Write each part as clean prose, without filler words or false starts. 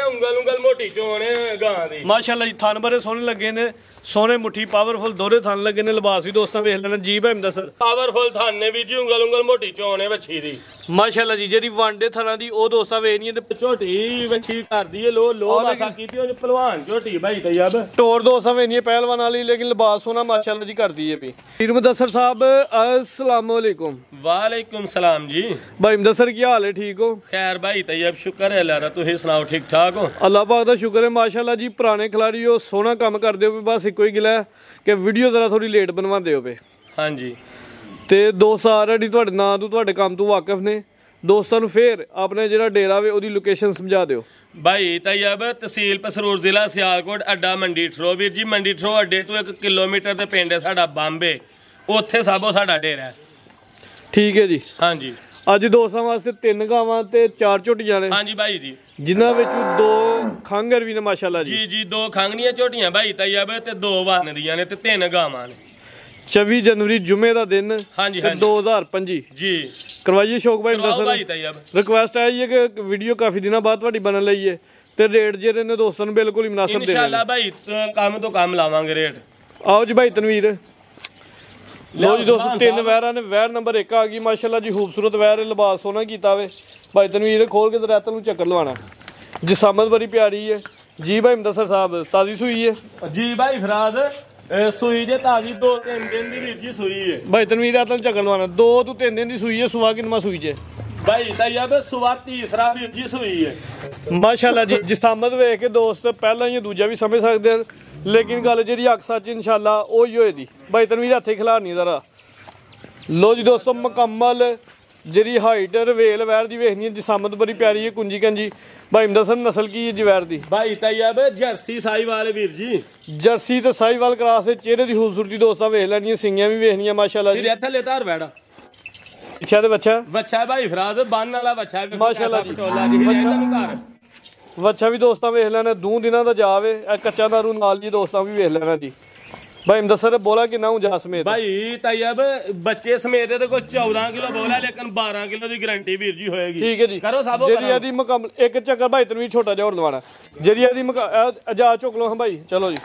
ਉਂਗਲ ਉਂਗਲ ਮੋਟੀ ਚੋਣ ਗਾਂ ਦੀ ਮਾਸ਼ਾਅੱਲਾ ਜੀ। ਥਣ ਬੜੇ ਸੋਹਣੇ ਲੱਗੇ ਨੇ, ਸੋਹਣੇ ਮੁੱਠੀ ਪਾਵਰਫੁਲ ਦੋਰੇ ਥਣ ਲੱਗੇ ਨੇ। ਲਿਬਾਸ ਵੀ ਦੋਸਤਾਂ ਵੇਖ ਲੈਣਾ ਜੀ ਭਾਈ ਦੱਸਰ ਪਾਵਰਫੁਲ ਥਣ ਨੇ ਵੀ ਜੀ, ਉਂਗਲ ਉਂਗਲ ਮੋਟੀ ਚੋਣ ਵੱਛੀ ਦੀ ਮਾਸ਼ਾਅੱਲਾ ਜੀ। ਜਿਹੜੀ ਵਾਂਡੇ ਥਣਾਂ ਦੀ ਉਹ ਦੋਸਤਾਂ ਵੇਖਣੀ ਤੇ ਝੋਟੀ ਵੱਛੀ ਕਰਦੀ ਏ ਲੋ ਮਾਸਾ ਕੀਤੀ ਉਹ ਪਹਿਲਵਾਨ ਝੋਟੀ ਭਾਈ ਤੈਯਬ ਟੋਰ ਦੋਸਤਾਂ ਵੇਖਣੀ ਹੈ ਪਹਿਲਵਾਨ ਵਾਲੀ, ਲੇਕਿਨ ਲਿਬਾਸ ਸੋਹਣਾ ਮਾਸ਼ਾਅੱਲਾ ਜੀ ਕਰਦੀ ਹੈ ਵੀ। ਵੀਰ ਮੁਦੱਸਰ ਸਾਹਿਬ अस्सलाम वालेकुम। वालेकुम सलाम जी। भाई मुदस्सर की हाल है, ठीक हो? खैर भाई तैयब शुक्र है अल्लाह दा, तुसीं सुनाओ ठीक ठाक हो? अल्लाह पाक दा शुक्र है माशाअल्लाह जी। पुराने खिलाड़ी हो, सोहना काम करदे हो, बस इको ही गिला है कि वीडियो जरा थोड़ी लेट बनवाते हो पे। हाँ जी। ते दोस्त ऑलरेडी तुहाडे नां तो तुहाडे काम तो वाकिफ ने। दोस्तां नूं फिर अपने जिहड़ा डेरा वे ओदी लोकेशन समझा दिओ। भाई तैयब तहसील पसरूर जिला सियालकोट, अड्डा मंडी ठरो। वीर जी मंडी ठरो अड्डे तो 1 किलोमीटर ते पिंड है साडा बांबे, उत्थे साबो साडा डेरा है। ठीक है जी। हाँ जी। ਅੱਜ ਦੋਸਤਾਂ ਵਾਸਤੇ 3 ਗਾਵਾਂ ਤੇ 4 ਝੋਟੀਆਂ ਨੇ। हाँ जी भाई जी। ਜਿਨ੍ਹਾਂ ਵਿੱਚ 2 ਖੰਗਰ ਵੀ ਨੇ ਮਾਸ਼ਾਅੱਲਾ ਜੀ। जी जी 2 ਖੰਗਣੀਆਂ ਝੋਟੀਆਂ ਭਾਈ ਤੈयब ਤੇ 2 ਵੰਨ ਦੀਆਂ ਨੇ ਤੇ 3 ਗਾਵਾਂ ਨੇ। 24 जनवरी जुमे का दिन। हाँ जी। 2025 जी। करवाइए शौक भाई मुदस्सर भाई तैयब। रिक्वेस्ट आई है कि वीडियो काफी दिनों बाद ਤੁਹਾਡੀ बनन लई है ਤੇ रेट ਜਿਹੜੇ ਨੇ ਦੋਸਤਾਂ ਨੂੰ ਬਿਲਕੁਲ ਹੀ ਮੁਨਾਸਿਬ ਦੇਣੇ इंशाल्लाह भाई ਕੰਮ ਤੋਂ ਕੰਮ ਲਾਵਾਂਗੇ ਰੇਟ। आओ जी भाई तनवीर लो जी दोस्तों 3 वैरां ने। वैर नंबर 1 आ गई माशाअल्लाह जी, खूबसूरत वैर, लिबास सोना कीता वे। भाई तनवीर खोल के दरअसल ਨੂੰ ਚੱਕਰ ਲਵਾਣਾ। जिसामत बड़ी प्यारी है जी भाई मुदस्सर साहब। ताजी सूई है जी भाई फराज, सूई जे ताजी 2-3 दिन दी वीर जी सूई है। भाई तनवीर रात ਨੂੰ ਚੱਕਰ ਲਵਾਣਾ। 2 ਤੋਂ 3 दिन ਦੀ सूई है। सुवा किनमा सूई जे भाई तैयब सुवा तीसरा वीर जी सूई है माशाअल्लाह जी। जिसामत वेख के दोस्त पहला ही दूजा भी समझ सकते हैं, लेकिन गल जी अक सच इंशाल्लाह ओही होए दी। भाई तनवीर हथे खिलारनी जरा। लो जी दोस्तों मुकम्मल जी हाइट रवेल वैर दी वेखनी है। जिसामत बड़ी प्यारी है, कुंजी कंजी। भाई मुदस्सर नस्ल की है जी वैर दी? भाई तैयब जर्सी साहिवाल वीर जी। जर्सी तो साहिवाल क्रॉस है। चेहरे की खूबसूरती दोस्तों वेख लैनी, सिंगियां भी वेखनियां माशाअल्लाह जी। थले धार बैठा पीछे बच्चा बच्चा भाई फराज बन वाला बच्चा माशाअल्लाह जी। बच्चा बच्चा भी दोस्तों वेख लेना 2 दिनों का जावे। कच्चा दारू नाल जी दोस्तों भी वेख लेना जी। भाई मुदस्सर बोला कि ना जा समेत? भाई तैयब बच्चे समेत तो कोई 14 किलो बोला, लेकिन 12 किलो की गारंटी वीर जी होएगी। ठीक है जी। करो साबो जरिया दी मुकम्मल एक चक्कर भाई तनवीर छोटा जिहा और लवाना। जरिया दी आजाद चुक लो। हाँ भाई चलो जी।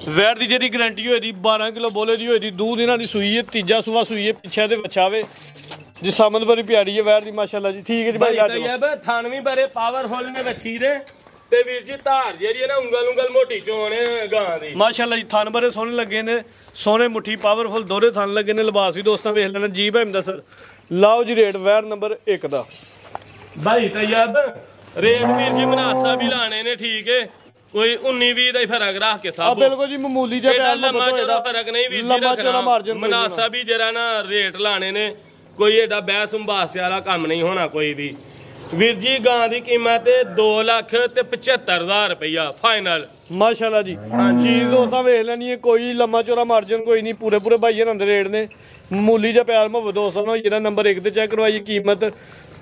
वैर दी जेडी गारंटी होई दी 12 किलो बोले दी होई दी। 2 दिनां दी सूई है, तीजा सुबह सूई है, पीछे दे बच्चा वे। जिसामत बड़ी प्यारी है वैर दी माशाअल्लाह जी। ठीक है जी भाई। तैयब थान भी बड़े पावरफुल ने बच्ची दे ते वीर जी धार जेडी है ना ਉਂਗਲ ਉਂਗਲ मोटी चोण गां दी माशाअल्लाह जी। थन बड़े सोहने लगे ने, सोहने मुट्ठी पावरफुल दोहरे थन लगे ने। लिबास भी दोस्तों वेख लेना जी भाई मुदस्सर। लाओ जी रेट वैर नंबर 1 दा। भाई तैयब रेट वीर जी मुनासा भी लाने ने, ठीक है कोई 19-20 ਦਾ ਫਰਕ ਰੱਖ ਕੇ ਸਾਬੋ ਬਿਲਕੁਲ ਜੀ ਮਾਮੂਲੀ ਜਿਹਾ ਲੰਮਾ ਚੌੜਾ ਫਰਕ ਨਹੀਂ ਵੀਰ ਜੀ ਰੱਖਣਾ। ਮੁਨਾਸਾ ਵੀ ਜਰਾ ਨਾ ਰੇਟ ਲਾਣੇ ਨੇ, ਕੋਈ ਏਡਾ ਬਹਿਸ ਹੁੰਬਾਸੇ ਵਾਲਾ ਕੰਮ ਨਹੀਂ ਹੋਣਾ ਕੋਈ ਵੀ। ਵੀਰ ਜੀ ਗਾਂ ਦੀ ਕੀਮਤ 2,75,000 ਰੁਪਇਆ फाइनल माशाअल्लाह जी। चीज दोस्तों वेख लेनी है, कोई लम्मा चौड़ा मार्जिन कोई नहीं, पूरे पूरे भाई होंगे रेट ने। मामूली जिहा प्यार मुहब्बत दोस्तों जेड़ा नंबर 1 ते चेक करवाइए। कीमत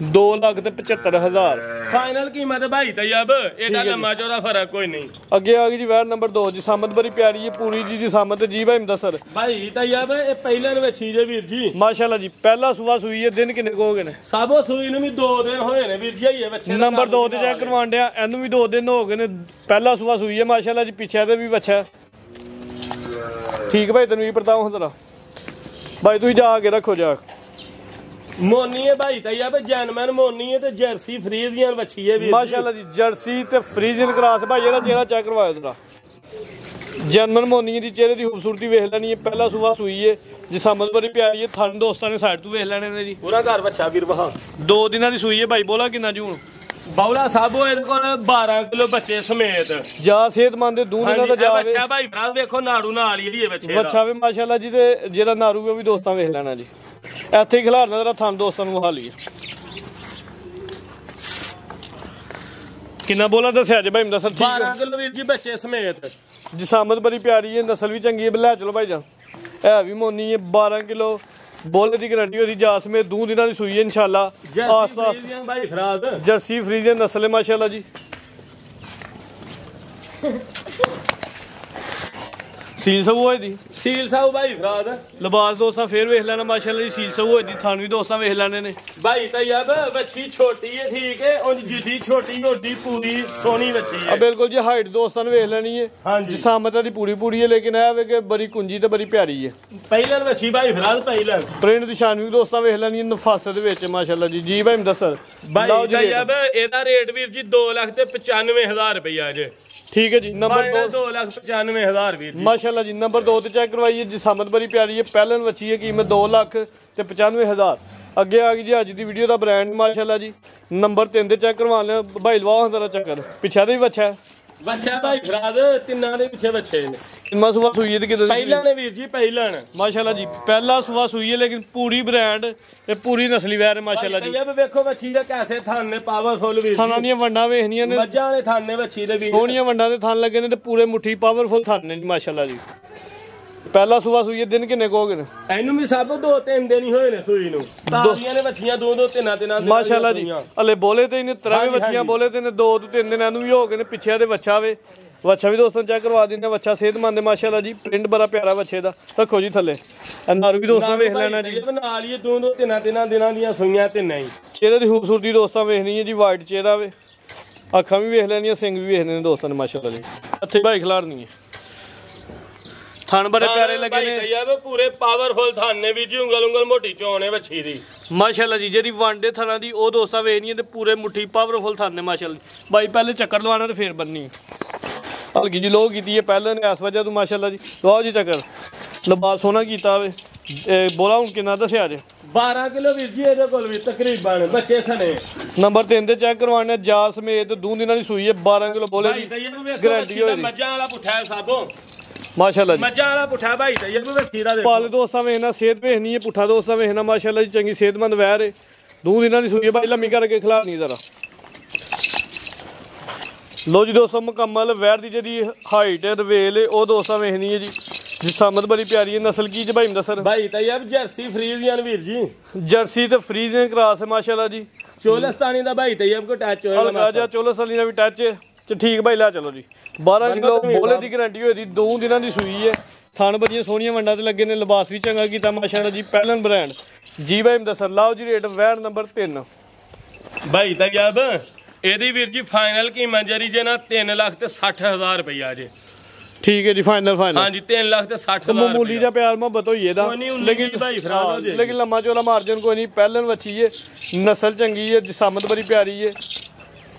2,75,000 फाइनल कीमत भाई तैयब। एडा लम्मा चौड़ा फर्क कोई नहीं। अगे आ गई जी वैर नंबर 2। जिसामत बड़ी प्यारी है, पूरी जी जिसामत जी भाई मुदस्सर। भाई तैयब ये पहले वछी जे वीर जी माशाअल्लाह जी। पहला सुबह सूई है, दिन किन्ने को हो गए ने? साबो सूई नु भी 2 दिन होए ने वीर जी। ये बच्चे नंबर 2 ते चेक करवाण दिया, एनु भी 2 दिन हो गए ने। पहला सुबह सूई है माशाअल्लाह जी। पीछे ते भी बच्चा ठीक भाई तनवीर बताओ जरा। भाई तू जा के रखो जा। मोनी है भाई तैयब, जैनमैन मोनी है ते जर्सी फ्रीजियन बच्ची है वीर माशाअल्लाह जी। जर्सी ते फ्रीजियन क्रॉस भाई जेड़ा चेहरा चेक करवाओ जरा। जैनमैन मोनी दी चेहरे की खूबसूरती वेख लेनी है। पहला सुबह सूई है, जिसामत बड़ी प्यारी है। थन दोस्तों ने साइड तो वेख लेने ने जी। पूरा घर बच्चा वीर वहा 2 दिनों की सूई है भाई। बोला कितना जून बौला साबो ਇਹਦੇ ਕੋਲ 12 किलो बच्चे समेत जा सेहतमंद 2 दिनों ਦਾ ਜਾਵੇ। ਬੱਚਾ ਭਾਈ ਭਰਾ ਵੇਖੋ ਨਾੜੂ ਨਾਲ ਹੀ ਇਹ ਬੱਚੇ ਦਾ ਬੱਚਾ ਵੀ ਮਾਸ਼ਾਅੱਲਾ ਜੀ। ਤੇ ਜਿਹੜਾ ਨਾਰੂ ਉਹ ਵੀ ਦੋਸਤਾਂ ਵੇਖ ਲੈਣਾ ਜੀ। ਇੱਥੇ ਹੀ ਖਿਲਾਰਨਾ ਜਰਾ ਥਾਂ ਦੋਸਤਾਂ ਨੂੰ ਵਿਖਾ ਲਈਏ। ਕਿੰਨਾ ਬੋਲਾ ਦੱਸਿਆ ਜੀ ਭਾਈ ਮੁਦੱਸਰ? 12 किलो ਵੀਰ ਜੀ ਬੱਚੇ ਸਮੇਤ। ਜਿਸਾਮਤ ਬੜੀ ਪਿਆਰੀ ਹੈ, ਨਸਲ ਵੀ ਚੰਗੀ ਹੈ। ਲੈ ਚਲੋ ਭਾਈ ਜਾਨ। ਇਹ ਵੀ ਮੋਨੀ ਹੈ। 12 किलो बोले की गारंटी होती जास में 2 दिनों की सूई है इंशाल्लाह। आस्ता भाई फराज जर्सी फ्रीजियन नस्ल है माशाल्लाह जी। ਸੀਲ ਸਭ ਹੋਏ ਦੀ ਸੀਲ ਸਾਊ ਭਾਈ ਫਰਾਦ ਲਿਬਾਸ ਦੋਸਤਾਂ ਫੇਰ ਵੇਖ ਲੈਣਾ ਮਾਸ਼ਾਅੱਲਾ ਜੀ ਸੀਲ ਸਭ ਹੋਏ ਦੀ ਥਣ ਵੀ ਦੋਸਤਾਂ ਵੇਖ ਲੈਣੇ ਨੇ ਭਾਈ ਤੈਯਬ ਵੱਛੀ ਛੋਟੀ ਹੈ ਠੀਕ ਹੈ ਉਂਝ ਜਿੱਡੀ ਛੋਟੀ ਓਡੀ ਪੂਰੀ ਸੋਹਣੀ ਵੱਛੀ ਹੈ ਬਿਲਕੁਲ ਜੀ ਹਾਈਟ ਦੋਸਤਾਂ ਨੂੰ ਵੇਖ ਲੈਣੀ ਹੈ ਹਾਂਜੀ ਜਿਸਾਮਤ ਦੀ ਪੂਰੀ ਹੈ ਲੇਕਿਨ ਇਹ ਵੇ ਕਿ ਬੜੀ ਕੁੰਜੀ ਤੇ ਬੜੀ ਪਿਆਰੀ ਹੈ ਪਹਿਲਾਂ ਵੱਛੀ ਭਾਈ ਫਰਾਦ ਪਹਿਲਾਂ ਪ੍ਰਿੰਟ ਦੀ ਸ਼ਾਨ ਵੀ ਦੋਸਤਾਂ ਵੇਖ ਲੈਣੀ ਹੈ ਨਫਾਸਤ ਦੇ ਵਿੱਚ ਮਾਸ਼ਾਅੱਲਾ ਜੀ ਭਾਈ ਮੁਦੱਸਰ ਭਾਈ ਤੈਯਬ ਇਹਦਾ ਰੇਟ ਵੀਰ ਜੀ 2,95,000 ਰੁਪਇਆ ਜੇ ਠੀਕ है जी नंबर 2,95,000 ਵੀਰ ਜੀ माशाल्लाह जी नंबर 2 ਤੇ ਚੈੱਕ ਕਰਵਾਈਏ ਜਿਸਾਮਤ ਬੜੀ ਪਿਆਰੀ ਹੈ ਪਹਿਲਨ ਵੱਛੀ ਹੈ ਕੀਮਤ 2,95,000 ਅੱਗੇ ਆ ਗਈ ਜੀ ਅੱਜ ਦੀ ਵੀਡੀਓ ਦਾ ਬ੍ਰਾਂਡ ਮਾਸ਼ਾਅੱਲਾ ਜੀ ਨੰਬਰ 3 ਤੇ ਚੈੱਕ ਕਰਵਾ ਲਿਆ ਭਾਈ ਲਵਾਓ ਜ਼ਰਾ ਚੱਕਰ ਪਿੱਛੇ ਦੇ ਵੀ ਵੱਛਾ ਹੈ ਬੱਚਾ ਭਾਈ ਫਰਾਦ ਤਿੰਨਾਂ ਦੇ ਪਿੱਛੇ ਬੱਚੇ ਨੇ ਕਿੰਨਾ ਸੁਬਾ ਸੂਈ ਤੇ ਕਿਦੋਂ ਪਹਿਲਾਂ ਨੇ ਵੀਰ ਜੀ ਪਹਿਲਾਂ ਮਾਸ਼ਾਅੱਲਾ ਜੀ ਪਹਿਲਾ ਸੁਬਾ ਸੂਈ ਹੈ ਲੇਕਿਨ ਪੂਰੀ ਬ੍ਰਾਂਡ ਤੇ ਪੂਰੀ ਨਸਲੀ ਵੈਰ ਹੈ ਮਾਸ਼ਾਅੱਲਾ ਜੀ ਇਹ ਵੇਖੋ ਵੱਛੀ ਦੇ ਕੈਸੇ ਥਣ ਨੇ ਪਾਵਰਫੁਲ ਵੀਰ ਜੀ ਥਣਾਂ ਦੀਆਂ ਵੰਡਾਂ ਵੇਖਣੀਆਂ ਨੇ ਮੱਝਾਂ ਵਾਲੇ ਥਣ ਨੇ ਵੱਛੀ ਦੇ ਵੀਰ ਸੋਹਣੀਆਂ ਵੰਡਾਂ ਦੇ ਥਣ ਲੱਗੇ ਨੇ ਤੇ ਪੂਰੇ ਮੁੱਠੀ ਪਾਵਰਫੁਲ ਥਣ ਨੇ ਮਾਸ਼ਾਅੱਲਾ ਜੀ ਪਹਿਲਾ ਸੁਬਾ ਸੂਈ ਦਿਨ ਕਿੰਨੇ ਕੋਗੇ ਨੇ ਇਹਨੂੰ ਵੀ ਸਭ 2-3 ਦਿਨ ਹੀ ਹੋਏ ਨੇ ਸੂਈ ਨੂੰ ਤਾਜ਼ੀਆਂ ਨੇ ਵੱਛੀਆਂ 2-2 3 ਮਾਸ਼ਾਅੱਲਾ ਜੀ ਹਲੇ ਬੋਲੇ ਤੇ ਇਹਨੇ ਤਰ੍ਹਾਂ ਵੱਛੀਆਂ ਬੋਲੇ ਤੇ ਨੇ 2-3 ਦਿਨ ਇਹਨੂੰ ਵੀ ਹੋ ਗਏ ਨੇ ਪਿੱਛੇ ਦੇ ਵੱਛਾ ਵੇ ਵੱਛਾ ਵੀ ਦੋਸਤਾਂ ਚੈੱਕ ਕਰਵਾ ਦਿੰਦੇ ਵੱਛਾ ਸਿਹਤਮੰਦ ਹੈ ਮਾਸ਼ਾਅੱਲਾ ਜੀ ਪ੍ਰਿੰਟ ਬੜਾ ਪਿਆਰਾ ਵੱਛੇ ਦਾ ਰੱਖੋ ਜੀ ਥੱਲੇ ਅਨਾਰ ਵੀ ਦੋਸਤਾਂ ਵੇਖ ਲੈਣਾ ਜੀ ਨਾਲ ਹੀ 2-2 3 ਦਿਨਾਂ ਦੀਆਂ ਸੂਈਆਂ ਤੇ ਨਹੀਂ ਚਿਹਰੇ ਦੀ ਖੂਬਸੂਰਤੀ ਦੋਸਤਾਂ ਵੇਖਣੀ ਹੈ ਜੀ ਵਾਈਟ ਚਿਹਰਾ ਵੇ ਅੱਖਾਂ ਵੀ ਵੇਖ ਲੈਣੀਆਂ ਸਿੰਘ ਵੀ ਵੇਖਣੇ ਨੇ ਦੋਸਤਾਂ ਨੇ ਮਾਸ਼ਾਅੱਲਾ ਜੀ ਇੱਥੇ ਭਾਈ ਖਿਲਾਰਨੀ ਹੈ ਥਣ ਬੜੇ ਪਿਆਰੇ ਲੱਗੇ ਨੇ ਤੈਯਬ ਪੂਰੇ ਪਾਵਰਫੁਲ ਥਣ ਨੇ ਵੀ ਜੀ ਉਂਗਲ ਮੋਟੀ ਚੋਣ ਹੈ ਵੱਛੀ ਦੀ ਮਾਸ਼ਾਅੱਲਾ ਜੀ ਜਿਹੜੀ ਵਾਂਡੇ ਥਣਾਂ ਦੀ ਉਹ ਦੋਸਤਾਂ ਵੇਖਣੀ ਹੈ ਤੇ ਪੂਰੇ ਮੁੱਠੀ ਪਾਵਰਫੁਲ ਥਣ ਨੇ ਮਾਸ਼ਾਅੱਲਾ ਬਾਈ ਪਹਿਲੇ ਚੱਕਰ ਲਵਾਣਾ ਤੇ ਫੇਰ ਬੰਨੀ ਹਲਕੀ ਜੀ ਲੋਹ ਕੀਤੀ ਹੈ ਪਹਿਲਾਂ ਨੇ ਇਸ ਵਜ੍ਹਾ ਤੋਂ ਮਾਸ਼ਾਅੱਲਾ ਜੀ ਲਓ ਜੀ ਚੱਕਰ ਲਿਬਾਸ ਸੋਹਣਾ ਕੀਤਾ ਵੇ ਬੋਲਾ ਹੁਣ ਕਿੰਨਾ ਦੱਸਿਆ ਜੇ 12 ਕਿਲੋ ਵੀਰ ਜੀ ਇਹਦੇ ਕੋਲ ਵੀ ਤਕਰੀਬਨ ਬੱਚੇ ਸਣੇ ਨੰਬਰ 3 ਤੇ ਚੈੱਕ ਕਰਵਾਉਣਾ ਜਾ ਸਮੇਤ 2 ਦਿਨਾਂ ਦੀ ਸੂਈ ਹੈ 12 ਕਿਲੋ ਬੋਲੇ ਦੀ ਗਾਰੰਟੀ ਹੋਈ ਮੱਝਾਂ ਵਾਲਾ ਪੁੱਠਾ ਹੈ ਸਾਬੋ ਮਾਸ਼ਾਅੱਲਾ ਜੀ ਮੱਝਾਂ ਵਾਲਾ ਪੁੱਠਾ ਭਾਈ ਤੈਯਬ ਵੇਖੀ ਦਾ ਪਾਲ ਦੋਸਤਾਂ ਵੇਖਣਾ ਸਿਹਤ ਵੇਖਣੀ ਹੈ ਪੁੱਠਾ ਦੋਸਤਾਂ ਵੇਖਣਾ ਮਾਸ਼ਾਅੱਲਾ ਜੀ ਚੰਗੀ ਸਿਹਤਮੰਦ ਵੈਰ ਹੈ 2 ਦਿਨਾਂ ਦੀ ਸੂਈ ਹੈ ਭਾਈ ਲੰਮੀ ਕਰਕੇ ਖਿਲਾ ਨਹੀਂ ਜ਼ਰਾ ਲੋ ਜੀ ਦੋਸਤੋ ਮੁਕੰਮਲ ਵੈਰ ਦੀ ਜਿਹੜੀ ਹਾਈਟ ਹੈ ਰਵੇਲ ਹੈ ਉਹ ਦੋਸਤਾਂ ਵੇਖਣੀ ਹੈ ਜੀ ਜਿਸਾਮਤ ਬੜੀ ਪਿਆਰੀ ਹੈ ਨਸਲ ਕੀ ਜੀ ਭਾਈ ਮੁਦੱਸਰ ਭਾਈ ਤੈਯਬ ਜਰਸੀ ਫਰੀਜ਼ੀਅਨ ਵੀਰ ਜੀ ਜਰਸੀ ਤੇ ਫਰੀਜ਼ੀਅਨ ਕ੍ਰਾਸ ਹੈ ਮਾਸ਼ਾਅੱਲਾ ਜੀ ਚੋਲਸਤਾਨੀ ਦਾ ਭਾਈ ਤੈਯਬ ਕੋ ਟੱਚ ਹੋਇਆ ਹਲਕਾ ਜਿਹਾ ਚੋਲਸਤਾਨੀ ਦਾ ਵੀ ਟੱਚ ਹੈ ਤੇ ਠੀਕ ਭਾਈ ਲੈ ਚਲੋ ਜੀ 12 ਕਿਲੋ ਬੋਲੇ ਦੀ ਗਾਰੰਟੀ ਹੋਈ ਦੀ 2 ਦਿਨਾਂ ਦੀ ਸੂਈ ਹੈ ਥਣ ਬੜੀਆਂ ਸੋਹਣੀਆਂ ਵੰਡਾਂ ਤੇ ਲੱਗੇ ਨੇ ਲਿਬਾਸ ਵੀ ਚੰਗਾ ਕੀਤਾ ਮਾਸ਼ਾਅੱਲਾ ਜੀ ਪਹਿਲਨ ਬ੍ਰਾਂਡ ਜੀ ਭਾਈ ਮੁਦੱਸਰ ਲਾਓ ਜੀ ਰੇਟ ਵੈਰ ਨੰਬਰ 3 ਭਾਈ ਤੈਯਬ ਇਹਦੀ ਵੀਰ ਜੀ ਫਾਈਨਲ ਕੀਮਤ ਜਿਹੜੀ ਜੇ ਨਾ 3,60,000 ਰੁਪਇਆ ਜੇ ਠੀਕ ਹੈ ਜੀ ਫਾਈਨਲ ਹਾਂਜੀ 3,60,000 ਮਾਮੂਲੀ ਜਿਹਾ ਪਿਆਰ ਮੁਹੱਬਤ ਹੋਈ ਇਹਦਾ ਲੇਕਿਨ ਲੰਮਾ ਚੋਲਾ ਮਾਰਜਨ ਕੋਈ ਨਹੀਂ ਪਹਿਲਨ ਵੱਛੀ ਹੈ ਨਸਲ ਚੰਗੀ ਹੈ ਜਿਸਾਮਤ ਬੜੀ ਪਿਆਰੀ ਹੈ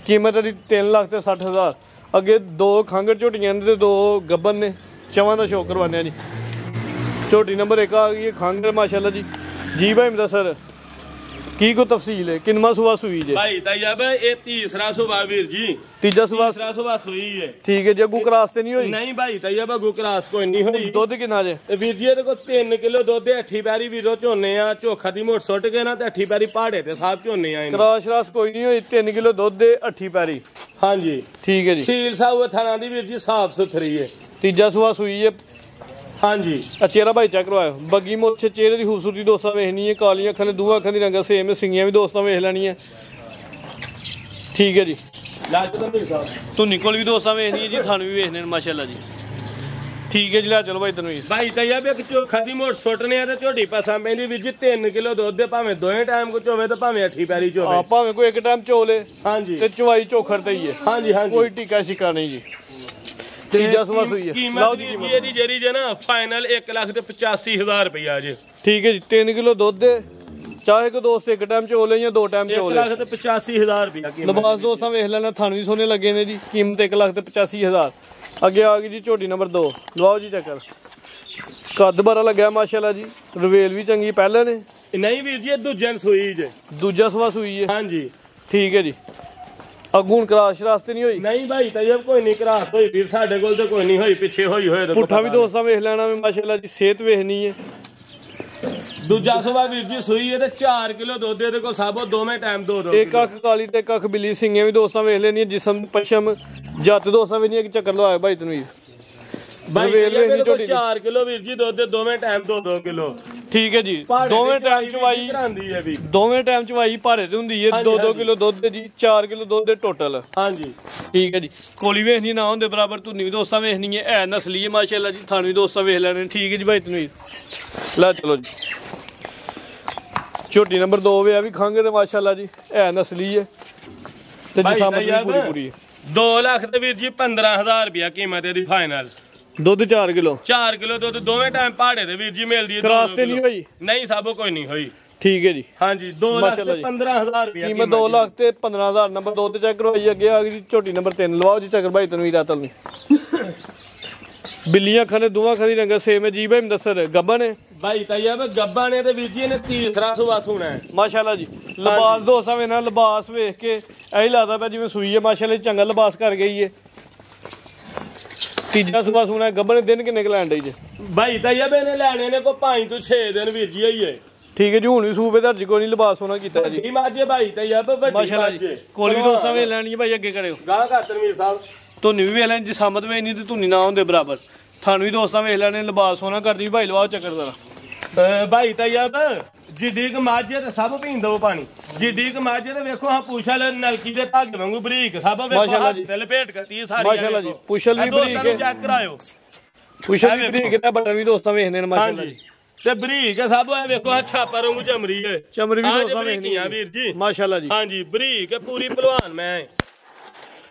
ਕੀਮਤ ਦੀ 3,60,000 ਅੱਗੇ 2 ਖਾਂਗਰ ਝੋਟੀਆਂ ਨੇ ਤੇ 2 ਗੱਬਨ ਨੇ ਚਵਾਂ ਦਾ ਸ਼ੌਕ ਕਰਵਾਉਂਦੇ ਆ ਜੀ ਝੋਟੀ ਨੰਬਰ 1 ਆ ਗਈ ਹੈ ਖਾਂਗਰ ਮਾਸ਼ਾਅੱਲਾ ਜੀ ਭਾਈ ਮੁਦੱਸਰ ਕੀ ਕੋ ਤਫਸੀਲ ਹੈ ਕਿੰਨਾ ਸੁਬਾ ਸੂਈ ਜੇ ਭਾਈ ਤੈਯਬ ਇਹ ਤੀਸਰਾ ਸੁਬਾ ਵੀਰ ਜੀ ਤੀਜਾ ਸੁਬਾ ਸੂਈ ਹੈ ਠੀਕ ਹੈ ਜੀ ਅੱਗੂ ਕਰਾਸ ਤੇ ਨਹੀਂ ਹੋਈ ਨਹੀਂ ਭਾਈ ਤੈਯਬ ਅੱਗੂ ਕਰਾਸ ਕੋਈ ਨਹੀਂ ਹੋਈ ਦੁੱਧ ਕਿੰਨਾ ਜੇ ਵੀਰ ਜੀ ਇਹਦੇ ਕੋਲ 3 ਕਿਲੋ ਦੁੱਧ ਹੈ ਅੱਠੀ ਪੈਰੀ ਵੀਰੋ ਝੋਨੇ ਆ ਝੋਖਾ ਦੀ ਮੋਟ ਸੁੱਟ ਕੇ ਨਾ ਤੇ ਅੱਠੀ ਪੈਰੀ ਪਹਾੜੇ ਤੇ ਸਾਹਿਬ ਝੋਨੇ ਆ ਕਰਾਸ ਰਾਸ ਕੋਈ ਨਹੀਂ ਹੋਈ 3 ਕਿਲੋ ਦੁੱਧ ਦੇ ਅੱਠੀ ਪੈਰੀ ਹਾਂਜੀ ਠੀਕ ਹੈ ਜੀ ਸੀਲ ਸਾਊ ਥਾਣਾ ਦੀ ਵੀਰ ਜੀ ਸਾਫ ਸੁਥਰੀ ਹੈ ਤੀਜਾ ਸੁਬਾ ਸੂਈ ਹੈ ਹਾਂਜੀ ਆ ਚਿਹਰਾ ਭਾਈ ਚੈੱਕ ਕਰਵਾਓ ਬੱਗੀ ਮੁੱਛ ਚਿਹਰੇ ਦੀ ਖੂਬਸੂਰਤੀ ਦੋਸਤਾਂ ਵੇਖਣੀ ਹੈ ਕਾਲੀਆਂ ਅੱਖਾਂ ਨੇ ਦੂਆਂ ਅੱਖਾਂ ਦੀ ਰੰਗ ਸੇਮ ਹੈ ਸਿੰਗੀਆਂ ਵੀ ਦੋਸਤਾਂ ਵੇਖ ਲੈਣੀਆਂ ਠੀਕ ਹੈ ਜੀ ਤੂੰ ਨਿਕਲ ਵੀ ਦੋਸਤਾਂ ਵੇਖਣੀ ਹੈ ਜੀ ਥਣ ਵੀ ਵੇਖਣੇ ਨੇ ਮਾਸ਼ਾਅੱਲਾ ਜੀ ਠੀਕ ਹੈ ਜੀ ਲੈ ਚਲੋ ਭਾਈ ਤੈਨੂੰ ਭਾਈ ਤੈਯਬ ਇੱਕ ਝੋਖਾ ਦੀ ਮੋਟ ਸੁੱਟਨੇ ਆ ਤੇ ਝੋਟੀ ਪਾਸਾਂ ਪੈਂਦੀ ਵੀਰ ਜੀ 3 ਕਿਲੋ ਦੁੱਧ ਦੇ ਭਾਵੇਂ ਦੋਵੇਂ ਟਾਈਮ ਕੋ ਚੋਵੇ ਤੇ ਭਾਵੇਂ ਅੱਠੀ ਪੈਰੀ ਚੋਵੇ ਆ ਭਾਵੇਂ ਕੋਈ ਇੱਕ ਟਾਈਮ ਚੋਲੇ ਹਾਂਜੀ ਤੇ ਚਵਾਈ ਚੋਖਰ ਤੇ ਹੀ ਹੈ ਹਾਂਜੀ ਕੋਈ ਟਿੱਕਾ ਸ਼ਿਕਾ ਨਹੀਂ ਜੀ ਤੀਜਾ ਸੁਬਾ ਸੂਈ ਹੈ ਲਓ ਜੀ ਇਹਦੀ ਜਿਹੜੀ ਜੇ ਨਾ ਫਾਈਨਲ 1,85,000 ਰੁਪਇਆ ਜੇ ਠੀਕ ਹੈ ਜੀ 3 ਕਿਲੋ ਦੁੱਧ ਦੇ ਚਾਹੇ ਕੋ ਦੋਸਤ ਇੱਕ ਟਾਈਮ ਚੋਲੇ ਜਾਂ 2 ਟਾਈਮ ਚੋਲੇ 1,85,000 ਰੁਪਇਆ ਕੀਮਤ ਲਿਬਾਸ ਦੋਸਤਾਂ ਵੇਖ ਲੈਣਾ ਥਣ ਵੀ ਸੋਹਣੇ ਲੱਗੇ ਨੇ ਜੀ ਕੀਮਤ 1,85,000 ਅੱਗੇ ਆ ਗਈ ਜੀ ਝੋਟੀ ਨੰਬਰ 2 ਲਵਾਓ ਜੀ ਚੱਕਰ ਕੱਦ ਬੜਾ ਲੱਗਿਆ ਮਾਸ਼ਾਅੱਲਾ ਜੀ ਰਵੇਲ ਵੀ ਚੰਗੀ ਪਹਿਲਾਂ ਨੇ ਨਹੀਂ ਵੀਰ ਜੀ ਇਹ ਦੂਜੇ ਸੂਈ ਜੇ ਦੂਜਾ ਸੁਬਾ ਸੂਈ ਹੈ ਹਾਂਜੀ ਠੀਕ ਹੈ ਜੀ ਅਗੂਣ ਕਰਾਸ਼ ਰਾਸਤੇ ਨਹੀਂ ਹੋਈ ਨਹੀਂ ਭਾਈ ਤੈਯਬ ਕੋਈ ਨਹੀਂ ਕਰਾਸ ਹੋਈ ਵੀਰ ਸਾਡੇ ਕੋਲ ਤੇ ਕੋਈ ਨਹੀਂ ਹੋਈ ਪਿੱਛੇ ਹੋਈ ਹੋਏ ਤੇ ਪੁੱਠਾ ਵੀ ਦੋਸਤਾਂ ਵੇਖ ਲੈਣਾ ਮਾਸ਼ਾਅੱਲਾ ਜੀ ਸਿਹਤ ਵੇਖਣੀ ਹੈ ਦੂਜਾ ਸੁਬਾ ਵੀਰ ਜੀ ਸੂਈ ਹੈ ਤੇ 4 ਕਿਲੋ ਦੁੱਧ ਇਹਦੇ ਕੋਲ ਸਾਬੋ ਦੋਵੇਂ ਟਾਈਮ ਦੋ ਇੱਕ ਅੱਖ ਕਾਲੀ ਤੇ ਇੱਕ ਅੱਖ ਬਿੱਲੀ ਸਿੰਗੀਆਂ ਵੀ ਦੋਸਤਾਂ ਵੇਖ ਲੈਣੀਆਂ ਜਿਸਮ ਪਛਮ ਜੱਤ ਦੋਸਤਾਂ ਵੀ ਨਹੀਂ ਇੱਕ ਚੱਕਰ ਲਵਾਇਆ ਭਾਈ ਤਨਵੀਰ ਬਾਈ ਇਹ ਝੋਟੀ 4 ਕਿਲੋ ਵੀਰ ਜੀ ਦੁੱਧ ਦੋਵੇਂ ਟਾਈਮ 2-2 ਕਿਲੋ ਠੀਕ ਹੈ ਜੀ ਦੋਵੇਂ ਟਾਈਮ ਚਵਾਈ ਕਰਾਂਦੀ ਹੈ ਵੀ ਦੋਵੇਂ ਟਾਈਮ ਚਵਾਈ ਭਾਰੇ ਤੇ ਹੁੰਦੀ ਹੈ 2-2 ਕਿਲੋ ਦੁੱਧ ਜੀ 4 ਕਿਲੋ ਦੁੱਧ ਦੇ ਟੋਟਲ ਹਾਂਜੀ ਠੀਕ ਹੈ ਜੀ ਕੋਲੀ ਵੇਖਣੀ ਨਾ ਹੁੰਦੇ ਬਰਾਬਰ ਧੁੰਨੀ ਵੀ ਦੋਸਤਾਂ ਵੇਖਣੀ ਹੈ ਨਸਲੀ ਹੈ ਮਾਸ਼ਾਅੱਲਾ ਜੀ ਥਣ ਵੀ ਦੋਸਤਾਂ ਵੇਖ ਲੈਣੇ ਠੀਕ ਹੈ ਜੀ ਭਾਈ ਤਨਵੀਰ ਲੈ ਚਲੋ ਜੀ ਝੋਟੀ ਨੰਬਰ 2 ਵੇ ਆ ਵੀ ਖੰਗ ਤੇ ਮਾਸ਼ਾਅੱਲਾ ਜੀ ਨਸਲੀ ਹੈ ਤੇ ਜਿਸਮ ਵੀ ਪੂਰੀ ਹੈ 2 ਲੱਖ ਤੇ ਵੀਰ ਜੀ 15000 ਰੁਪਿਆ ਕੀਮਤ ਇਹਦੀ ਫਾਈਨਲ ਦੁੱਧ 4 ਕਿਲੋ ਦੁੱਧ ਦੋਵੇਂ ਟਾਈਮ ਪਹਾੜੇ ਤੇ ਵੀਰ ਜੀ ਮਿਲਦੀ ਹੈ ਕ੍ਰਾਸ ਤੇ ਨਹੀਂ ਹੋਈ ਨਹੀਂ ਸਾਬੋ ਕੋਈ ਨਹੀਂ ਹੋਈ ਠੀਕ ਹੈ ਜੀ ਹਾਂਜੀ 2 ਲੱਖ ਤੇ 15000 ਰੁਪਿਆ ਕੀਮਤ 2 ਲੱਖ ਤੇ 15000 ਨੰਬਰ 2 ਤੇ ਚੈੱਕ ਕਰਵਾਈ ਅੱਗੇ ਆ ਗਈ ਜੀ ਝੋਟੀ ਨੰਬਰ 3 ਲਵਾਓ ਜੀ ਚੱਕਰ ਭਾਈ ਤਨਵੀਰ ਆਤਲ ਨਹੀਂ ਬਿੱਲੀਆਂ ਖਾਨੇ ਦੋਵਾਂ ਖਾਨੀ ਰੰਗ ਸੇਮ ਹੈ ਜੀ ਭਾਈ ਮਦਸਰ ਗੱਬਾ ਨੇ ਭਾਈ ਤੈਯਬ ਗੱਬਾ ਨੇ ਤੇ ਵੀਰ ਜੀ ਨੇ ਤੀਸਰਾ ਸੁਬਾ ਸੁਣਾ ਹੈ ਮਾਸ਼ਾਅੱਲਾ ਜੀ ਲਿਬਾਸ ਦੋਸਤਾਂ ਵੇ ਨਾ ਲਿਬਾਸ ਵੇਖ ਕੇ ਐਂ ਲੱਗਦਾ ਪਿਆ ਜਿਵੇਂ ਸੂਈ ਹੈ ਮਾਸ਼ਾਅੱਲਾ ਚੰਗਾ ਲਿਬਾਸ ਕਰ ਗਈ ਹੈ ਤੀਜਾ ਸੁਬਾ ਸੁਣਾ ਗੱਬਾ ਨੇ ਦਿਨ ਕਿੰਨੇ ਲੈਣ ਡਈ ਜੇ ਭਾਈ ਤੈਯਬ ਇਹਨੇ ਲੈਣੇ ਨੇ ਕੋ 5 ਤੋਂ 6 ਦਿਨ ਵੀਰ ਜੀ ਹੋਈਏ ਠੀਕ ਹੈ ਜੀ ਹੁਣ ਵੀ ਸੂਬੇਦਾਰ ਜੀ ਕੋਈ ਨਹੀਂ ਲਿਬਾਸ ਹੋਣਾ ਕੀਤਾ ਜੀ ਮਾਜੇ ਭਾਈ ਤੈਯਬ ਵੱਡੀ ਮਾਸ਼ਾਅੱਲਾ ਜੀ ਕੋਲੀ ਵੀ ਦੋਸਤਾਂ ਵੇ ਲੈਣੀ ਹੈ ਭਾਈ ਅੱਗੇ ਕਰਿਓ ਗਾਹ ਤਨਵੀਰ ਸਾਹਿਬ ਧੁੰਨੀ ਵੀ ਵੇਖ ਲੈਣੀ ਜੀ ਸਾਮਤ ਵੇ ਨਹੀਂ ਤੇ ਧੁੰਨੀ ਨਾ ਹੁੰਦੇ ਬਰਾਬਰ ਤੁਹਾਨੂੰ ਵੀ ਦੋਸਤਾਂ ਵੇਖ ਲੈਣੇ ਲਿਬਾਸ ਹੋਣਾ ਕਰਦੀ ਭਾਈ ਲਵਾਓ ਚੱਕਰ ਜ਼ਰਾ ਭਾਈ ਤੈਯਬ ਜਿੱਡੀ ਕ ਮਾਝੇ ਤੇ ਸਭ ਪੀਂਦੋ ਪਾਣੀ ਜਿੱਡੀ ਕ ਮਾਝੇ ਤੇ ਵੇਖੋ ਹਾਂ ਪੁਸ਼ਲ ਨਲਕੀ ਦੇ ਧਾਗੇ ਵਾਂਗੂ ਬਰੀਕ ਸਭ ਵੇਖੋ ਤੇ ਲਪੇਟ ਕਰਤੀ ਸਾਰੀ ਮਾਸ਼ਾਅੱਲਾ ਜੀ ਪੁਸ਼ਲ ਵੀ ਬਰੀਕ ਹੈ ਚੈੱਕ ਕਰਾਇਓ ਪੁਸ਼ਲ ਵੀ ਬਰੀਕ ਹੈ ਬਟਨ ਵੀ ਦੋਸਤਾਂ ਵੇਖਦੇ ਨੇ ਮਾਸ਼ਾਅੱਲਾ ਜੀ ਤੇ ਬਰੀਕ ਹੈ ਸਭ ਇਹ ਵੇਖੋ ਛਾਪਾ ਵਾਂਗੂ ਚਮੜੀ ਹੈ ਚਮੜੀ ਵੀ ਦੋਸਤਾਂ ਵੇਖਣੀ ਆ ਵੀਰ ਜੀ ਮਾਸ਼ਾਅੱਲਾ ਜੀ ਹਾਂਜੀ ਬਰੀਕ ਹੈ ਪੂਰੀ ਪਹਿਲਵਾਨ ਮੈਂ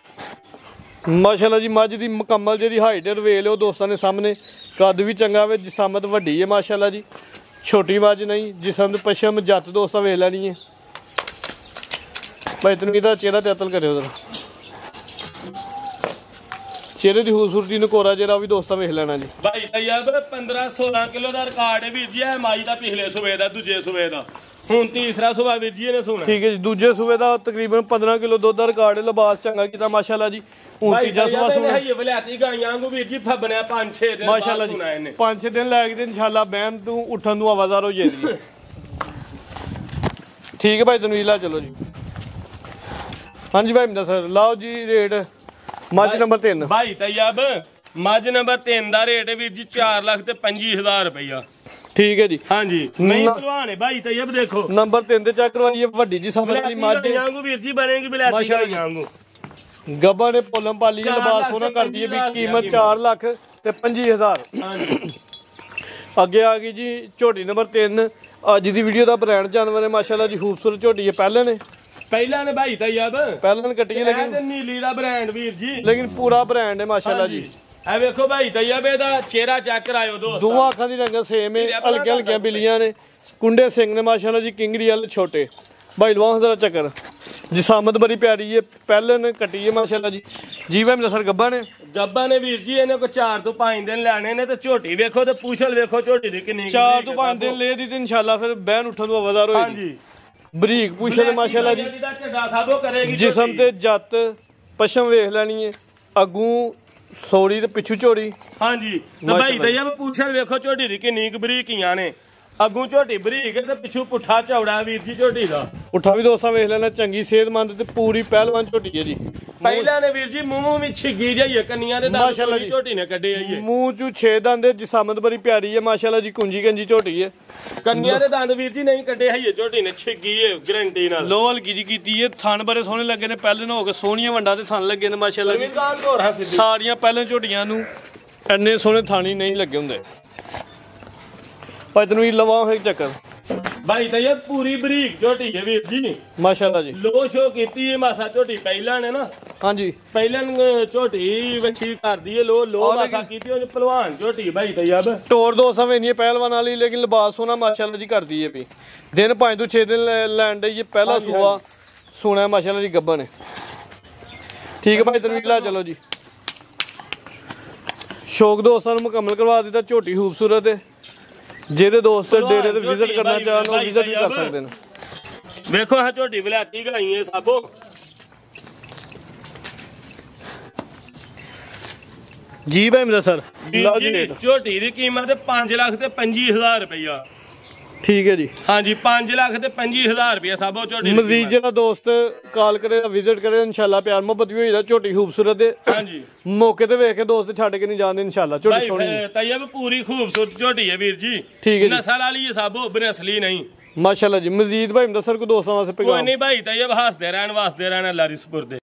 ਮਾਸ਼ਾਅੱਲਾ ਜੀ ਮੱਝ ਦੀ ਮੁਕੰਮਲ ਜਿਹੜੀ ਹਾਈਟ ਰਵੇਲ ਉਹ ਦੋਸਤਾਂ ਦੇ ਸਾਹਮਣੇ ਕੱਦ ਵੀ ਚੰਗਾ ਵੇ ਜਿਸਮਤ ਵੱਡੀ ਹੈ ਮਾਸ਼ਾਅੱਲਾ ਜੀ ਛੋਟੀ ਮੱਝ ਨਹੀਂ ਜਿਸਮ ਪਸ਼ਮ ਜੱਤ ਦੋਸਤਾਂ ਵੇਖ ਲੈਣੀ ਹੈ ਭਾਈ ਤੈਨੂੰ ਇਹਦਾ ਚਿਹਰਾ ਤੇ ਅਤਲ ਕਰਿਓ ਜ਼ਰਾ ਚਿਹਰੇ ਦੀ ਖੂਬਸੂਰਤੀ ਨੂੰ ਕੋਰਾ ਜਿਹੜਾ ਵੀ ਦੋਸਤਾਂ ਵੇਖ ਲੈਣਾ ਜੀ ਭਾਈ ਤੈਯਬ 15-16 ਕਿਲੋ ਦਾ ਰਿਕਾਰਡ ਹੈ ਵੀਰ ਜੀ ਇਹ ਮਾਈ ਦਾ ਪਿਛਲੇ ਸੂਬੇ ਦਾ ਦੂਜੇ ਸੂਬੇ ਦਾ ਹੁਣ ਤੀਸਰਾ ਸੂਬਾ ਵੀਰ ਜੀ ਨੇ ਸੁਣਾ ਠੀਕ ਹੈ ਜੀ ਦੂਜੇ ਸੂਬੇ ਦਾ ਤਕਰੀਬਨ 15 ਕਿਲੋ ਦੁੱਧ ਦਾ ਰਿਕਾਰਡ ਲਿਬਾਸ ਚੰਗਾ ਕੀਤਾ ਮਾਸ਼ਾਅੱਲਾ ਜੀ ਹੁਣ ਤੀਜਾ ਸੂਬਾ ਸੁਣਾ ਇਹ ਵਲਾਤੀ ਗਾਈਆਂ ਵਾਂਗੂ ਵੀਰ ਜੀ ਫੱਬਣਿਆ 5-6 ਦਿਨ ਮਾਸ਼ਾਅੱਲਾ ਜੀ 5-6 ਦਿਨ ਲੈ ਕੇ ਤੇ ਇਨਸ਼ਾਅੱਲਾ ਬਹਿਣ ਤੋਂ ਉੱਠਣ ਨੂੰ ਆਵਾਜ਼ਾਰ ਹੋ ਜਾਏਗੀ ਠੀਕ ਹੈ ਭਾਈ ਤਨਵੀਰ ਲਾ ਚਲੋ ਜੀ ਹਾਂਜੀ ਭਾਈ ਮਦਸਰ ਲਾਓ ਜੀ ਰੇਟ ਮੱਝ ਨੰਬਰ 3 ਭਾਈ ਤੈਯਬ ਮੱਝ ਨੰਬਰ 3 ਦਾ ਰੇਟ ਹੈ ਵੀਰ ਜੀ 4 ਲੱਖ ਤੇ 25000 ਰੁਪਇਆ ਠੀਕ ਹੈ ਜੀ ਹਾਂਜੀ ਨਹੀਂ ਪਹਿਲਵਾਨ ਹੈ ਭਾਈ ਤੈਯਬ ਦੇਖੋ ਨੰਬਰ 3 ਤੇ ਚੈੱਕ ਕਰਵਾਈਏ ਵੱਡੀ ਜੀ ਸਮਝ ਵਾਲੀ ਮੱਝ ਵਾਂਗੂ ਵੀਰ ਜੀ ਬਣੇਗੀ ਬਲਾਤੀ ਵਾਂਗੂ ਗੱਬਾ ਨੇ ਪੋਲਮ ਪਾਲੀ ਲਿਬਾਸ ਸੋਨਾ ਕਰਦੀ ਹੈ ਵੀ ਕੀਮਤ 4 ਲੱਖ ਤੇ 25000 ਅੱਗੇ ਆ ਗਈ ਜੀ ਝੋਟੀ ਨੰਬਰ 3 ਅੱਜ ਦੀ ਵੀਡੀਓ ਦਾ ਬ੍ਰਾਂਡ ਜਾਨਵਰ ਹੈ ਮਾਸ਼ਾਅੱਲਾ ਜੀ ਖੂਬਸੂਰਤ ਝੋਟੀ ਹੈ ਪਹਿਲਾਂ ਨੇ ਭਾਈ ਤੈਯਬ ਪਹਿਲਾਂ ਨੇ ਕੱਟੀ ਲੇਕਿਨ ਨੀਲੀ ਦਾ ਬ੍ਰਾਂਡ ਵੀਰ ਜੀ ਲੇਕਿਨ ਪੂਰਾ ਬ੍ਰਾਂਡ ਹੈ ਮਾਸ਼ਾਅੱਲਾ ਜੀ ਇਹ ਵੇਖੋ ਭਾਈ ਤੈਯਬ ਇਹਦਾ ਚਿਹਰਾ ਚੈੱਕ ਕਰਾਇਓ ਦੋਸਤੋ ਦੋਵਾਂ ਅੱਖਾਂ ਦੀ ਰੰਗ ਸੇਮ ਹੈ ਹਲਕੀਆਂ ਹਲਕੀਆਂ ਬਿੱਲੀਆਂ ਨੇ ਕੁੰਡੇ ਸਿੰਘ ਨੇ ਮਾਸ਼ਾਅੱਲਾ ਜੀ ਕਿੰਗਰੀ ਵਾਲੇ ਛੋਟੇ ਭਾਈ ਲਵਾਂ ਜ਼ਰਾ ਚੱਕਰ ਜਿਸਾਮਤ ਬੜੀ ਪਿਆਰੀ ਹੈ ਪਹਿਲਾਂ ਨੇ ਕੱਟੀ ਹੈ ਮਾਸ਼ਾਅੱਲਾ ਜੀ ਭਾਈ ਮਦਸਰ ਗੱਬਾ ਨੇ ਵੀਰ ਜੀ ਇਹਨੇ ਕੋ 4 ਤੋਂ 5 ਦਿਨ ਲੈਣੇ ਨੇ ਤੇ ਝੋਟੀ ਵੇਖੋ ਤੇ ਪੁਛਲ ਵੇਖੋ ਝੋਟੀ ਦੀ ਕਿੰਨੀ 4 ਤੋਂ 5 ਦਿਨ ਲੈ ਦੀ ਤੇ ਇਨਸ਼ਾਅੱਲਾ ਫਿਰ ਬਹਿਨ ਉੱਠਣ ਤੋਂ ਆਵਾਜ਼ਾਰ ਹੋਏਗੀ ਹਾਂਜੀ ਬਰੀਕ ਪੁਛਲ ਮਾਸ਼ਾਅੱਲਾ ਜੀ ਜਿਸਮ ਤੇ ਜੱਤ ਪਸ਼ਮ ਵੇਖ ਲੈਣੀ ਹੈ ਅੱਗੂ ਸੋੜੀ ਤੇ ਪਿੱਛੂ ਝੋੜੀ ਹਾਂਜੀ ਤੇ ਭਾਈ ਤੈਯਬ ਪੁਛਲ ਵੇਖੋ ਝੋਟੀ ਦੀ ਕਿੰਨੀ ਬਰੀਕੀਆਂ ਨੇ ਅੱਗੂ ਝੋਟੀ ਬਰੀਕ ਤੇ ਪਿੱਛੂ ਪੁੱਠਾ ਚੌੜਾ ਵੀਰ ਜੀ ਝੋਟੀ ਦਾ ਪੁੱਠਾ ਵੀ ਦੋਸਤਾਂ ਵੇਖ ਲੈਣਾ ਚੰਗੀ ਸਿਹਤਮੰਦ ਤੇ ਪੂਰੀ ਪਹਿਲਵਾਨ ਝੋਟੀ ਹੈ ਜੀ ਪਹਿਲਾਂ ਨੇ ਵੀਰ ਜੀ ਮੂੰਹ ਵਿੱਚ ਛਿੱਗੀ ਜਾਈਏ ਕੰਨੀਆਂ ਦੇ ਦੰਦ ਝੋਟੀ ਨੇ ਕੱਢੇ ਆਈਏ ਮੂੰਹ ਚੋਂ 6 ਦੰਦ ਦੇ ਜਿਸਮਤ ਬੜੀ ਪਿਆਰੀ ਹੈ ਮਾਸ਼ਾਅੱਲਾ ਜੀ ਕੁੰਜੀ ਗੰਜੀ ਝੋਟੀ ਹੈ ਕੰਨੀਆਂ ਦੇ ਦੰਦ ਵੀਰ ਜੀ ਨਹੀਂ ਕੱਢੇ ਆਈਏ ਝੋਟੀ ਨੇ ਛਿੱਗੀ ਹੈ ਗਰੰਟੀ ਨਾਲ ਲੋ ਹਲਕੀ ਜੀ ਕੀਤੀ ਹੈ ਥਣ ਬੜੇ ਸੋਹਣੇ ਲੱਗੇ ਨੇ ਪਹਿਲੇ ਨੂੰ ਹੋ ਕੇ ਸੋਹਣੀਆਂ ਵੰਡਾਂ ਤੇ ਥਣ ਲੱਗੇ ਨੇ ਮਾਸ਼ਾਅੱਲਾ ਜੀ ਸਾਰੀਆਂ ਪਹਿਲਾਂ ਝੋਟੀਆਂ ਨੂੰ ਇੰਨੇ ਸੋਹਣੇ ਥਾਣੀ ਨਹੀਂ ਲੱਗੇ ਹੁੰਦੇ ਭਾਈ ਤੈਨੂੰ ਲਵਾਂ ਹੋਏ ਚੱਕਰ ਭਾਈ ਤੈਯਬ ਪੂਰੀ ਬਰੀਕ ਝੋਟੀ ਹੈ ਵੀਰ ਜੀ ਮਾਸ਼ਾਅੱਲਾ ਜੀ ਲੋ ਸ਼ੋ ਕੀਤੀ ਹੈ ਮਾਸਾ ਝੋਟੀ ਪਹਿਲਾਂ ਨੇ ਨਾ ਹਾਂਜੀ ਪਹਿਲਾਂ ਝੋਟੀ ਵੱਛੀ ਕਰਦੀ ਹੈ ਲੋ ਮਾਸਾ ਕੀਤੀ ਉਹ ਪਹਿਲਵਾਨ ਝੋਟੀ ਭਾਈ ਤੈਯਬ ਟੋਰ ਦੋ ਸਮੇਂ ਨਹੀਂ ਪਹਿਲਵਾਨ ਵਾਲੀ ਲੇਕਿਨ ਲਿਬਾਸ ਸੋਨਾ ਮਾਸ਼ਾਅੱਲਾ ਜੀ ਕਰਦੀ ਹੈ ਵੀ ਦਿਨ 5 ਤੋਂ 6 ਦਿਨ ਲੈਣ ਦੇ ਇਹ ਪਹਿਲਾ ਸੂਆ ਸੋਨਾ ਮਾਸ਼ਾਅੱਲਾ ਜੀ ਗੱਬਾ ਨੇ ਠੀਕ ਹੈ ਭਾਈ ਤਨਵੀਰ ਲਾ ਚਲੋ ਜੀ ਸ਼ੌਕ ਦੋਸਤਾਂ ਨੂੰ ਮੁਕੰਮਲ ਕਰਵਾ ਦਿੱਤਾ ਝੋਟੀ ਖੂਬਸੂਰਤ ਹੈ ਜਿਹਦੇ ਦੋਸਤ ਡੇਰੇ ਤੇ ਵਿਜ਼ਿਟ ਕਰਨਾ ਚਾਹਣ ਉਹ ਵਿਜ਼ਿਟ ਵੀ ਕਰ ਸਕਦੇ ਨੇ ਵੇਖੋ ਆ ਝੋਟੀ ਬਲਾਤੀ ਗਾਈਏ ਸਾਬੋ ਜੀ ਭਾਈ ਮਦਸਰ ਲਓ ਜੀ ਝੋਟੀ ਦੀ ਕੀਮਤ 5 ਲੱਖ ਤੇ 25000 ਰੁਪਇਆ ਠੀਕ ਹੈ ਜੀ ਹਾਂਜੀ 5 ਲੱਖ ਤੇ 25,000 ਰੁਪਏ ਸਾਬੋ ਝੋਟੀ ਮਜ਼ੀਦ ਜਿਹੜਾ ਦੋਸਤ ਕਾਲ ਕਰੇ ਵਿਜ਼ਿਟ ਕਰੇ ਇਨਸ਼ਾਅੱਲਾ ਪਿਆਰ ਮੁਹੱਬਤ ਵੀ ਹੋਈ ਦਾ ਝੋਟੀ ਖੂਬਸੂਰਤ ਹੈ ਹਾਂਜੀ ਮੌਕੇ ਤੇ ਵੇਖ ਕੇ ਦੋਸਤ ਛੱਡ ਕੇ ਨਹੀਂ ਜਾਂਦੇ ਇਨਸ਼ਾਅੱਲਾ ਝੋਟੀ ਸੋਹਣੀ ਤੈਯਬ ਪੂਰੀ ਖੂਬਸੂਰਤ ਝੋਟੀ ਹੈ ਵੀਰ ਜੀ ਠੀਕ ਹੈ ਜੀ ਨਸਲ ਵਾਲੀ ਹੈ ਸਾਬੋ ਬਨਸਲੀ ਨਹੀਂ ਮਾਸ਼ਾਅੱਲਾ ਜੀ ਮਜ਼ੀਦ ਭਾਈ ਮਦਸਰ ਕੋ ਦੋਸਤਾਂ ਵਾਸਤੇ ਕੋਈ ਨਹੀਂ ਭਾਈ ਤੈਯਬ ਹੱਸਦੇ ਰਹਿਣ ਵਾਸਤੇ ਰਹਿਣ ਅੱਲਾ ਦੀ ਸਪੁਰਦ